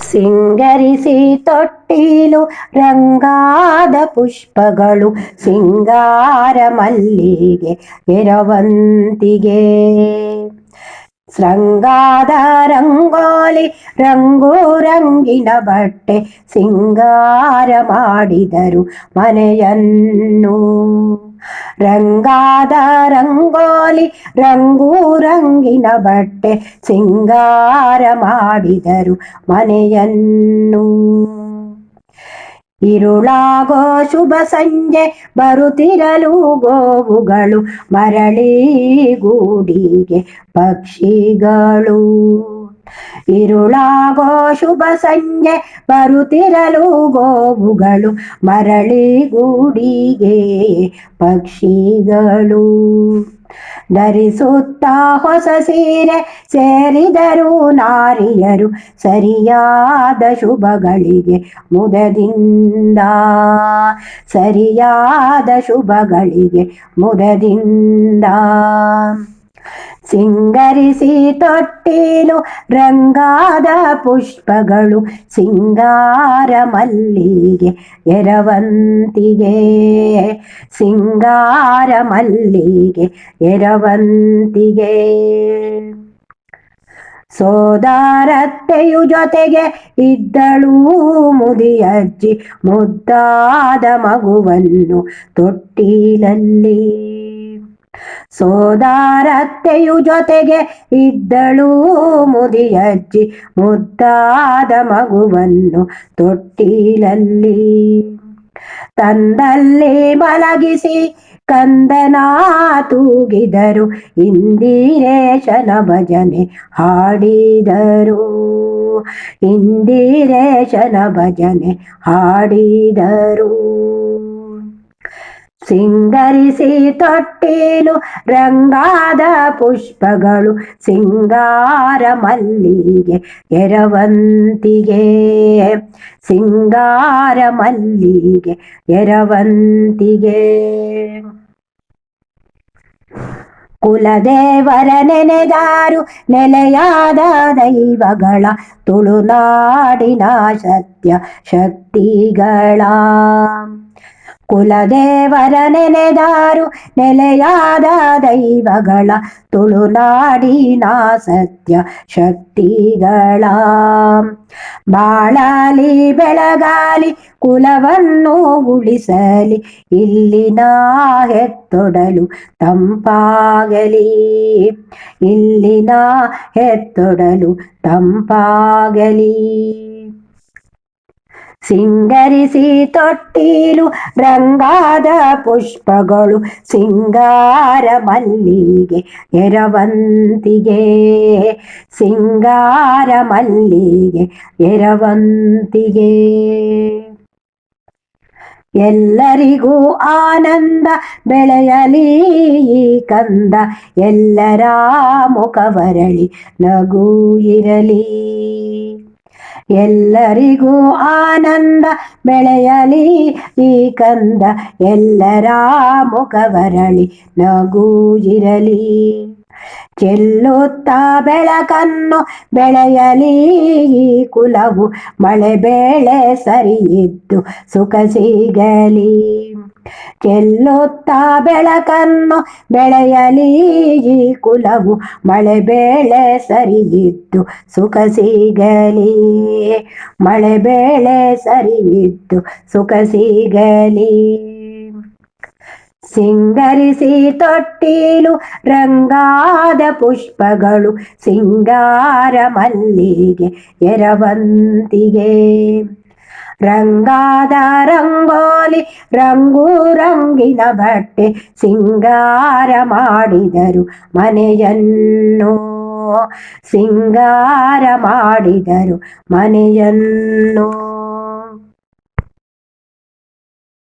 ಸಿಂಗರಿಸಿ ತೊಟ್ಟಿಲು ರಂಗಾದ ಪುಷ್ಪಗಳು ಸಿಂಗಾರ ಮಲ್ಲಿಗೆ ಎರವಂತಿಗೆ ಶೃಂಗಾದ ರಂಗೋಲಿ ರಂಗು ರಂಗಿನ ಬಟ್ಟೆ ಸಿಂಗಾರ ಮಾಡಿದರು ಮನೆಯನ್ನು ರಂಗಾದ ರಂಗೋಲಿ ರಂಗು ರಂಗಿನ ಬಟ್ಟೆ ಸಿಂಗಾರ ಮಾಡಿದರು ಮನೆಯನ್ನು ഇരുളാകೋ ಶುಭ ಸಂಜೆ ಬರುತ್ತಿರಲು ಗೋವುಗಳು ಮರಳಿ ಗೂಡಿಗೆ ಪಕ್ಷಿಗಳು ഇരുളಾಗೋ ಶುಭ ಸಂಜೆ ಬರುತ್ತಿರಲು ಗೋವುಗಳು ಮರಳಿ ಗೂಡಿಗೆ ಪಕ್ಷಿಗಳು ಧರಿಸುತ್ತಾ ಹೊಸ ಸೀರೆ ಸೇರಿದರು ನಾರಿಯರು ಸರಿಯಾದ ಶುಭಗಳಿಗೆ ಮುದದಿಂದ ಸರಿಯಾದ ಶುಭಗಳಿಗೆ ಮುದದಿಂದ ಸಿಂಗರಿಸಿ ತೊಟ್ಟಿಲು ರಂಗಾದ ಪುಷ್ಪಗಳು ಸಿಂಗಾರ ಮಲ್ಲಿಗೆ ಎರವಂತಿಗೆ ಸಿಂಗಾರ ಮಲ್ಲಿಗೆ ಎರವಂತಿಗೆ ಸೋದರತ್ತೆಯು ಜೊತೆಗೆ ಇದ್ದಳು ಮುದಿಯಜ್ಜಿ ಮುದ್ದಾದ ಮಗುವನ್ನು ತೊಟ್ಟಿಲಲ್ಲಿ ಸೋದರತ್ತೆಯು ಜೊತೆಗೆ ಇದ್ದಳು ಮುದಿಯಜ್ಜಿ ಮುದ್ದಾದ ಮಗುವನ್ನು ತೊಟ್ಟಿಲಲ್ಲಿ ತಂದಲ್ಲಿ ಮಲಗಿಸಿ ಕಂದನ ತೂಗಿದರು ಇಂದಿರೇಶನ ಭಜನೆ ಹಾಡಿದರು ಇಂದಿರೇಶನ ಭಜನೆ ಹಾಡಿದರು ಸಿಂಗರಿಸಿ ತೊಟ್ಟಿಲು ರಂಗಾದ ಪುಷ್ಪಗಳು ಸಿಂಗಾರ ಮಲ್ಲಿಗೆ ಎರವಂತಿಗೆ ಸಿಂಗಾರ ಮಲ್ಲಿಗೆ ಎರವಂತಿಗೆ ಕುಲದೇವರ ನೆನೆದಾರು ನೆಲೆಯಾದ ದೈವಗಳ ತುಳುನಾಡಿನ ಸತ್ಯ ಶಕ್ತಿಗಳ ಕುಲದೇವರ ನೆನೆದಾರು ನೆಲೆಯಾದ ದೈವಗಳ ತುಳುನಾಡಿನ ಸತ್ಯ ಶಕ್ತಿಗಳ ಬಾಳಲಿ ಬೆಳಗಾಲಿ ಕುಲವನ್ನು ಉಳಿಸಲಿ ಇಲ್ಲಿನ ಹೆತ್ತೊಡಲು ತಂಪಾಗಲಿ ಇಲ್ಲಿನ ಹೆತ್ತೊಡಲು ತಂಪಾಗಲಿ ಸಿಂಗರಿಸಿ ತೊಟ್ಟಿಲು ರಂಗಾದ ಪುಷ್ಪಗಳು ಸಿಂಗಾರ ಮಲ್ಲಿಗೆ ಎರವಂತಿಗೆ ಸಿಂಗಾರ ಮಲ್ಲಿಗೆ ಎರವಂತಿಗೆ ಎಲ್ಲರಿಗೂ ಆನಂದ ಬೆಳೆಯಲಿ ಈ ಕಂದ ಎಲ್ಲರ ಮುಖವರಳಿ ನಗು ಇರಲಿ ಎಲ್ಲರಿಗೂ ಆನಂದ ಬೆಳೆಯಲಿ ಈ ಕಂದ ಎಲ್ಲರ ಮುಖವರಳಿ ನಗು ಇರಲಿ ಚೆಲ್ಲುತ್ತಾ ಬೆಳಕನ್ನು ಬೆಳೆಯಲಿ ಈ ಕುಲವು ಮಳೆ ಬೇಳೆ ಸರಿಯಿದ್ದು ಸುಖ ಸಿಗಲಿ ಚೆಲ್ಲುತ್ತಾ ಬೆಳಕನ್ನು ಬೆಳೆಯಲಿ ಈ ಕುಲವು ಮಳೆ ಬೇಳೆ ಸರಿಯಿದ್ದು ಸುಖ ಸಿಗಲಿ ಮಳೆ ಬೇಳೆ ಸರಿಯಿದ್ದು ಸುಖ ಸಿಗಲಿ ಸಿಂಗರಿಸಿ ತೊಟ್ಟಿಲು ರಂಗಾದ ಪುಷ್ಪಗಳು ಸಿಂಗಾರ ಮಲ್ಲಿಗೆ ಎರವಂತಿಗೆ ರಂಗಾದ ರಂಗೋಲಿ ರಂಗು ರಂಗಿನ ಬಟ್ಟೆ ಸಿಂಗಾರ ಮಾಡಿದರು ಮನೆಯನ್ನು ಸಿಂಗಾರ ಮಾಡಿದರು ಮನೆಯನ್ನು